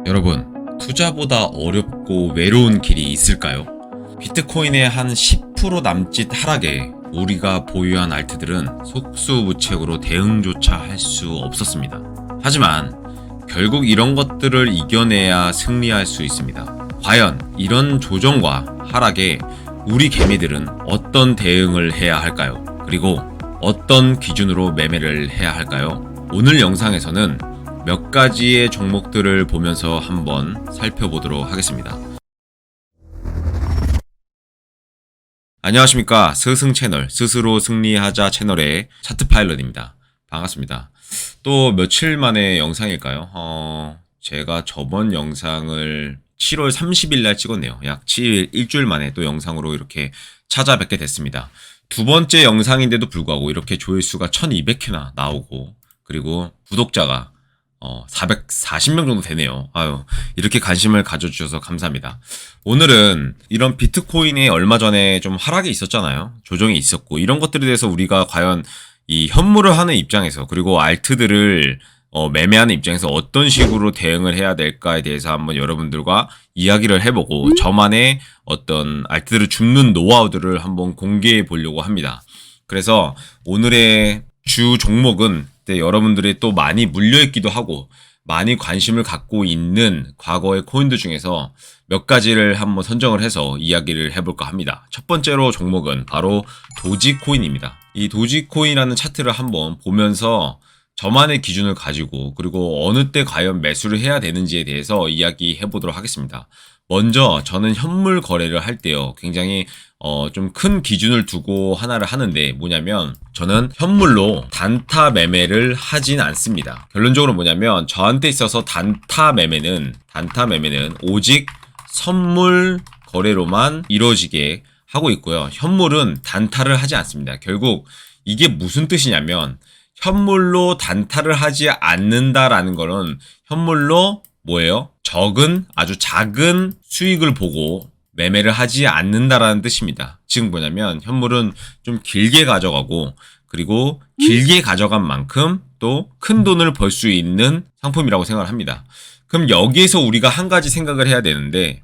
여러분, 투자보다 어렵고 외로운 길이 있을까요? 비트코인의 한 10% 남짓 하락에 우리가 보유한 알트들은 속수무책으로 대응조차 할 수 없었습니다. 하지만 결국 이런 것들을 이겨내야 승리할 수 있습니다. 과연 이런 조정과 하락에 우리 개미들은 어떤 대응을 해야 할까요? 그리고 어떤 기준으로 매매를 해야 할까요? 오늘 영상에서는 몇 가지의 종목들을 보면서 한번 살펴보도록 하겠습니다. 안녕하십니까. 스승 채널, 스스로 승리하자 채널의 차트 파일럿입니다. 반갑습니다. 또 며칠 만에 영상일까요? 제가 저번 영상을 7월 30일 날 찍었네요. 약 7일, 일주일 만에 또 영상으로 이렇게 찾아뵙게 됐습니다. 두 번째 영상인데도 불구하고 이렇게 조회수가 1200회나 나오고, 그리고 구독자가 440명 정도 되네요. 이렇게 관심을 가져주셔서 감사합니다. 오늘은 이런 비트코인이 얼마 전에 좀 하락이 있었잖아요. 조정이 있었고, 이런 것들에 대해서 우리가 과연 이 현물을 하는 입장에서, 그리고 알트들을 매매하는 입장에서 어떤 식으로 대응을 해야 될까에 대해서 한번 여러분들과 이야기를 해보고, 저만의 어떤 알트들을 줍는 노하우들을 한번 공개해 보려고 합니다. 그래서 오늘의 주 종목은 여러분들이 또 많이 물려있기도 하고 많이 관심을 갖고 있는 과거의 코인들 중에서 몇 가지를 한번 선정을 해서 이야기를 해볼까 합니다. 첫 번째로 종목은 바로 도지코인입니다. 이 도지코인이라는 차트를 한번 보면서 저만의 기준을 가지고, 그리고 어느 때 과연 매수를 해야 되는지에 대해서 이야기해 보도록 하겠습니다. 먼저 저는 현물 거래를 할 때요, 굉장히 좀 큰 기준을 두고 하나를 하는데, 뭐냐면 저는 현물로 단타 매매를 하진 않습니다. 결론적으로 뭐냐면 저한테 있어서 단타 매매는 오직 선물 거래로만 이루어지게 하고 있고요. 현물은 단타를 하지 않습니다. 결국 이게 무슨 뜻이냐면, 현물로 단타를 하지 않는다라는 거는 현물로 뭐예요? 아주 작은 수익을 보고 매매를 하지 않는다라는 뜻입니다. 즉 뭐냐면 현물은 좀 길게 가져가고, 그리고 길게 가져간 만큼 또 큰 돈을 벌 수 있는 상품이라고 생각을 합니다. 그럼 여기에서 우리가 한 가지 생각을 해야 되는데,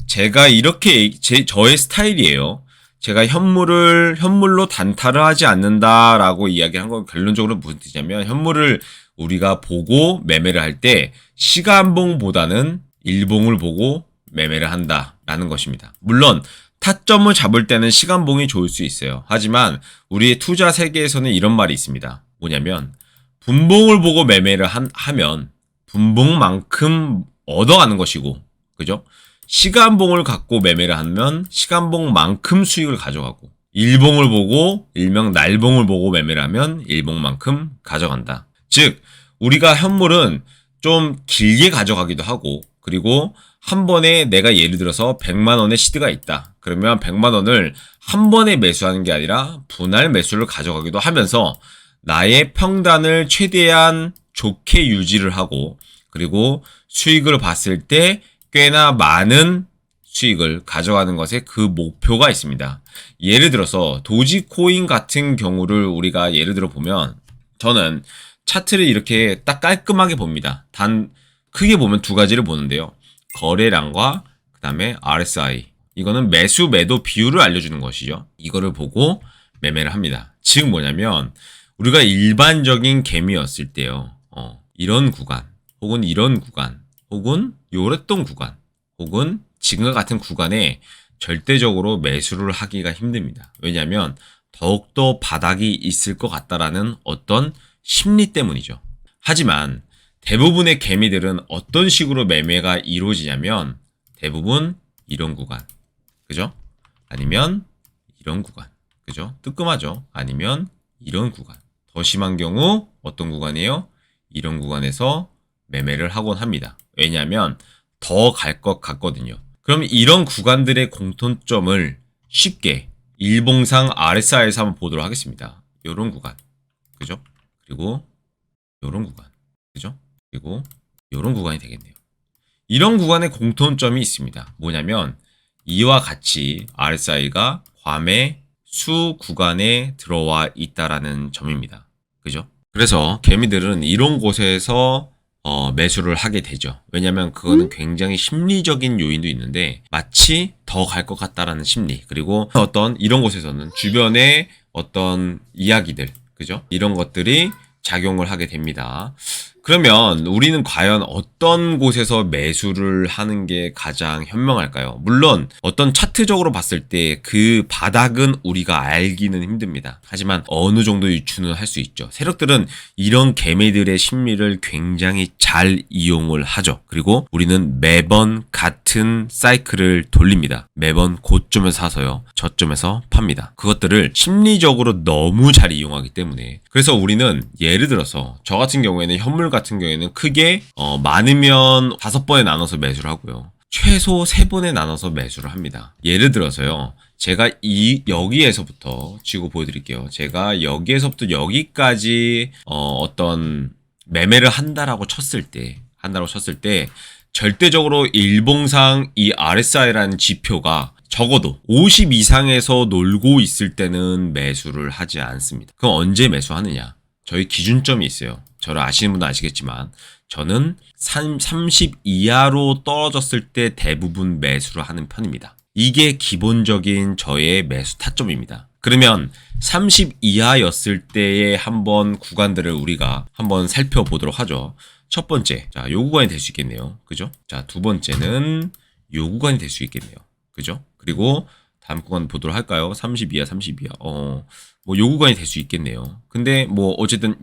제가 이렇게 저의 스타일이에요. 제가 현물로 단타를 하지 않는다라고 이야기한 건 결론적으로 무슨 뜻이냐면, 현물을 우리가 보고 매매를 할 때 시간봉보다는 일봉을 보고 매매를 한다라는 것입니다. 물론 타점을 잡을 때는 시간봉이 좋을 수 있어요. 하지만 우리의 투자 세계에서는 이런 말이 있습니다. 뭐냐면 분봉을 보고 매매를 하면 분봉만큼 얻어가는 것이고, 그죠? 시간봉을 갖고 매매를 하면 시간봉만큼 수익을 가져가고, 일봉을 보고, 일명 날봉을 보고 매매를 하면 일봉만큼 가져간다. 즉 우리가 현물은 좀 길게 가져가기도 하고, 그리고 한 번에 내가 예를 들어서 100만 원의 시드가 있다. 그러면 100만 원을 한 번에 매수하는 게 아니라 분할 매수를 가져가기도 하면서 나의 평단을 최대한 좋게 유지를 하고, 그리고 수익을 봤을 때 꽤나 많은 수익을 가져가는 것에 그 목표가 있습니다. 예를 들어서 도지코인 같은 경우를 우리가 예를 들어 보면, 저는 차트를 이렇게 딱 깔끔하게 봅니다. 크게 보면 두 가지를 보는데요. 거래량과 그 다음에 RSI. 이거는 매수 매도 비율을 알려주는 것이죠. 이거를 보고 매매를 합니다. 즉 뭐냐면 우리가 일반적인 개미였을 때요, 이런 구간, 혹은 이런 구간, 혹은 요랬던 구간, 혹은 지금과 같은 구간에 절대적으로 매수를 하기가 힘듭니다. 왜냐하면 더욱더 바닥이 있을 것 같다라는 어떤 심리 때문이죠. 하지만 대부분의 개미들은 어떤 식으로 매매가 이루어지냐면, 대부분 이런 구간, 그죠? 아니면 이런 구간, 그죠? 뜨끔하죠? 아니면 이런 구간. 더 심한 경우 어떤 구간이에요? 이런 구간에서 매매를 하곤 합니다. 왜냐하면 더 갈 것 같거든요. 그럼 이런 구간들의 공통점을 쉽게 일봉상 RSI에서 한번 보도록 하겠습니다. 이런 구간, 그죠? 그리고 이런 구간, 그죠? 그리고 이런 구간이 되겠네요. 이런 구간에 공통점이 있습니다. 뭐냐면 이와 같이 RSI가 과매수 구간에 들어와 있다라는 점입니다. 그죠? 그래서 개미들은 이런 곳에서 매수를 하게 되죠. 왜냐면 그거는 굉장히 심리적인 요인도 있는데 마치 더 갈 것 같다라는 심리, 그리고 어떤 이런 곳에서는 주변의 어떤 이야기들, 그죠? 이런 것들이 작용을 하게 됩니다. 그러면 우리는 과연 어떤 곳에서 매수를 하는 게 가장 현명할까요? 물론 어떤 차트적으로 봤을 때 그 바닥은 우리가 알기는 힘듭니다. 하지만 어느 정도 유추는 할 수 있죠. 세력들은 이런 개미들의 심리를 굉장히 잘 이용을 하죠. 그리고 우리는 매번 같은 사이클을 돌립니다. 매번 고점에서 사서요, 저점에서 팝니다. 그것들을 심리적으로 너무 잘 이용하기 때문에, 그래서 우리는 예를 들어서 저 같은 경우에는 현물 같은 경우에는 크게 많으면 5번에 나눠서 매수를 하고요, 최소 3번에 나눠서 매수를 합니다. 예를 들어서요, 제가 여기에서부터 지고 보여드릴게요. 제가 여기에서부터 여기까지 어떤 매매를 한다라고 쳤을 때 절대적으로 일봉상 이 RSI라는 지표가 적어도 50 이상에서 놀고 있을 때는 매수를 하지 않습니다. 그럼 언제 매수하느냐? 저희 기준점이 있어요. 저를 아시는 분은 아시겠지만 저는 30 이하로 떨어졌을 때 대부분 매수를 하는 편입니다. 이게 기본적인 저의 매수 타점입니다. 그러면 30 이하였을 때의 한번 구간들을 우리가 한번 살펴보도록 하죠. 첫 번째, 자, 요 구간이 될 수 있겠네요. 그죠? 자, 두 번째는 요 구간이 될 수 있겠네요. 그죠? 그리고 다음 구간 보도록 할까요? 30 이하, 30 이하. 뭐 요 구간이 될 수 있겠네요. 근데 뭐 어쨌든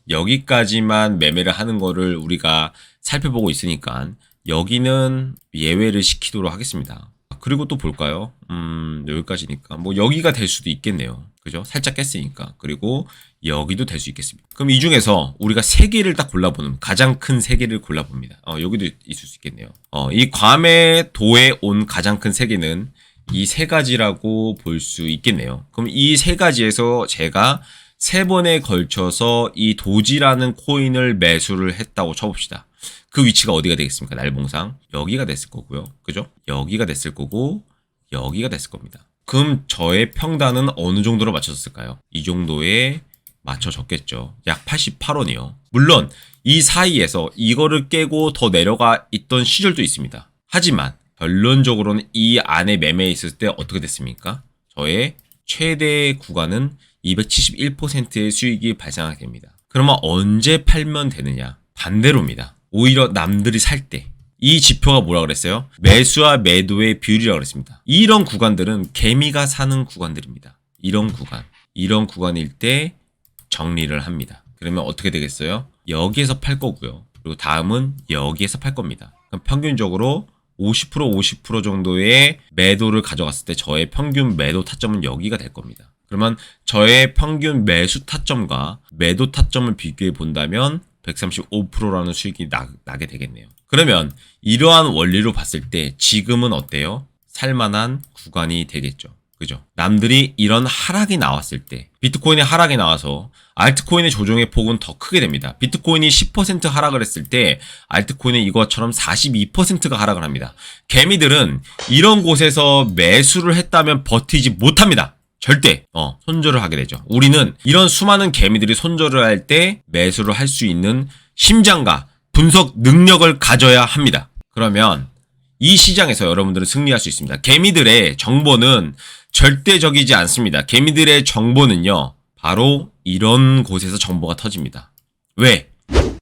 여기까지만 매매를 하는 거를 우리가 살펴보고 있으니까 여기는 예외를 시키도록 하겠습니다. 그리고 또 볼까요? 여기까지니까 뭐 여기가 될 수도 있겠네요. 그죠? 살짝 깼으니까. 그리고 여기도 될 수 있겠습니다. 그럼 이 중에서 우리가 3개를 딱 골라보는, 가장 큰 3개를 골라봅니다. 여기도 있을 수 있겠네요. 이 괌의 도에 온 가장 큰 3개는 이 3가지라고 볼 수 있겠네요. 그럼 이 3가지에서 제가 3번에 걸쳐서 이 도지라는 코인을 매수를 했다고 쳐봅시다. 그 위치가 어디가 되겠습니까? 날봉상 여기가 됐을 거고요. 그죠? 여기가 됐을 거고 여기가 됐을 겁니다. 그럼 저의 평단은 어느 정도로 맞춰졌을까요? 이 정도에 맞춰졌겠죠. 약 88원이요. 물론 이 사이에서 이거를 깨고 더 내려가 있던 시절도 있습니다. 하지만 결론적으로는 이 안에 매매해 있을 때 어떻게 됐습니까? 저의 최대 구간은 271%의 수익이 발생하게 됩니다. 그러면 언제 팔면 되느냐? 반대로입니다. 오히려 남들이 살 때. 이 지표가 뭐라 그랬어요? 매수와 매도의 비율이라고 그랬습니다. 이런 구간들은 개미가 사는 구간들입니다. 이런 구간일 때 정리를 합니다. 그러면 어떻게 되겠어요? 여기에서 팔 거고요. 그리고 다음은 여기에서 팔 겁니다. 그럼 평균적으로 50% 정도의 매도를 가져갔을 때 저의 평균 매도 타점은 여기가 될 겁니다. 그러면 저의 평균 매수 타점과 매도 타점을 비교해 본다면 135%라는 수익이 나게 되겠네요. 그러면 이러한 원리로 봤을 때 지금은 어때요? 살만한 구간이 되겠죠. 그죠? 남들이 이런 하락이 나왔을 때, 비트코인의 하락이 나와서 알트코인의 조정의 폭은 더 크게 됩니다. 비트코인이 10% 하락을 했을 때 알트코인은 이것처럼 42%가 하락을 합니다. 개미들은 이런 곳에서 매수를 했다면 버티지 못합니다. 절대 손절을 하게 되죠. 우리는 이런 수많은 개미들이 손절을 할 때 매수를 할 수 있는 심장과 분석 능력을 가져야 합니다. 그러면 이 시장에서 여러분들은 승리할 수 있습니다. 개미들의 정보는 절대적이지 않습니다. 개미들의 정보는요, 바로 이런 곳에서 정보가 터집니다. 왜?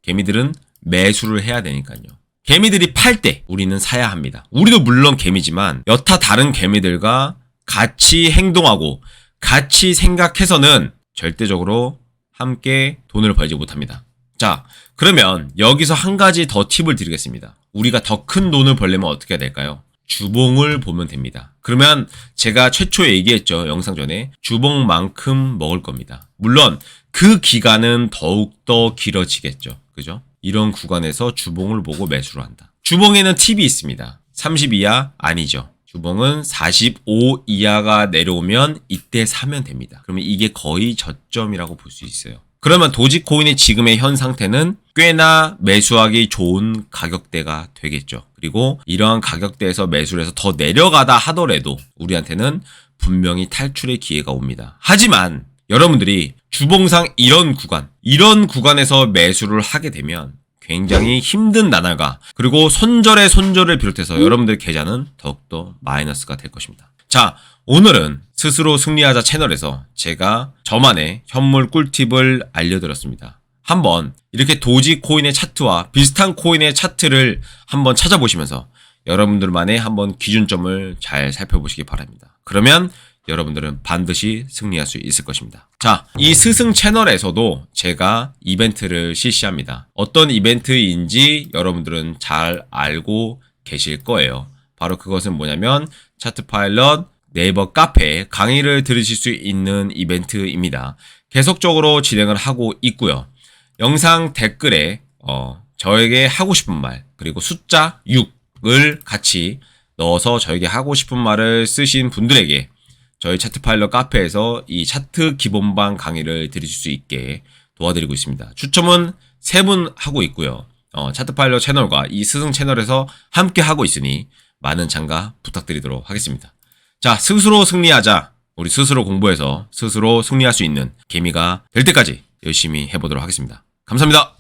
개미들은 매수를 해야 되니까요. 개미들이 팔 때 우리는 사야 합니다. 우리도 물론 개미지만 여타 다른 개미들과 같이 행동하고 같이 생각해서는 절대적으로 함께 돈을 벌지 못합니다. 자, 그러면 여기서 한 가지 더 팁을 드리겠습니다. 우리가 더 큰 돈을 벌려면 어떻게 해야 될까요? 주봉을 보면 됩니다. 그러면 제가 최초에 얘기했죠. 영상 전에. 주봉만큼 먹을 겁니다. 물론 그 기간은 더욱더 길어지겠죠. 그죠? 이런 구간에서 주봉을 보고 매수를 한다. 주봉에는 팁이 있습니다. 30 이하 아니죠. 주봉은 45 이하가 내려오면 이때 사면 됩니다. 그러면 이게 거의 저점이라고 볼 수 있어요. 그러면 도지코인의 지금의 현 상태는 꽤나 매수하기 좋은 가격대가 되겠죠. 그리고 이러한 가격대에서 매수를 해서 더 내려가다 하더라도 우리한테는 분명히 탈출의 기회가 옵니다. 하지만 여러분들이 주봉상 이런 구간에서 매수를 하게 되면 굉장히 힘든 나날과 그리고 손절의 손절을 비롯해서 여러분들 계좌는 더욱더 마이너스가 될 것입니다. 자, 오늘은 스스로 승리하자 채널에서 제가 저만의 현물 꿀팁을 알려드렸습니다. 한번 이렇게 도지 코인의 차트와 비슷한 코인의 차트를 한번 찾아보시면서 여러분들만의 한번 기준점을 잘 살펴보시기 바랍니다. 그러면 여러분들은 반드시 승리할 수 있을 것입니다. 자, 이 스승 채널에서도 제가 이벤트를 실시합니다. 어떤 이벤트인지 여러분들은 잘 알고 계실 거예요. 바로 그것은 뭐냐면 차트 파일럿 네이버 카페 강의를 들으실 수 있는 이벤트입니다. 계속적으로 진행을 하고 있고요. 영상 댓글에 저에게 하고 싶은 말 그리고 숫자 6을 같이 넣어서 저에게 하고 싶은 말을 쓰신 분들에게 저희 차트 파일럿 카페에서 이 차트 기본반 강의를 들으실 수 있게 도와드리고 있습니다. 추첨은 3분 하고 있고요. 차트 파일럿 채널과 이 스승 채널에서 함께 하고 있으니 많은 참가 부탁드리도록 하겠습니다. 자, 스스로 승리하자. 우리 스스로 공부해서 스스로 승리할 수 있는 개미가 될 때까지 열심히 해보도록 하겠습니다. 감사합니다.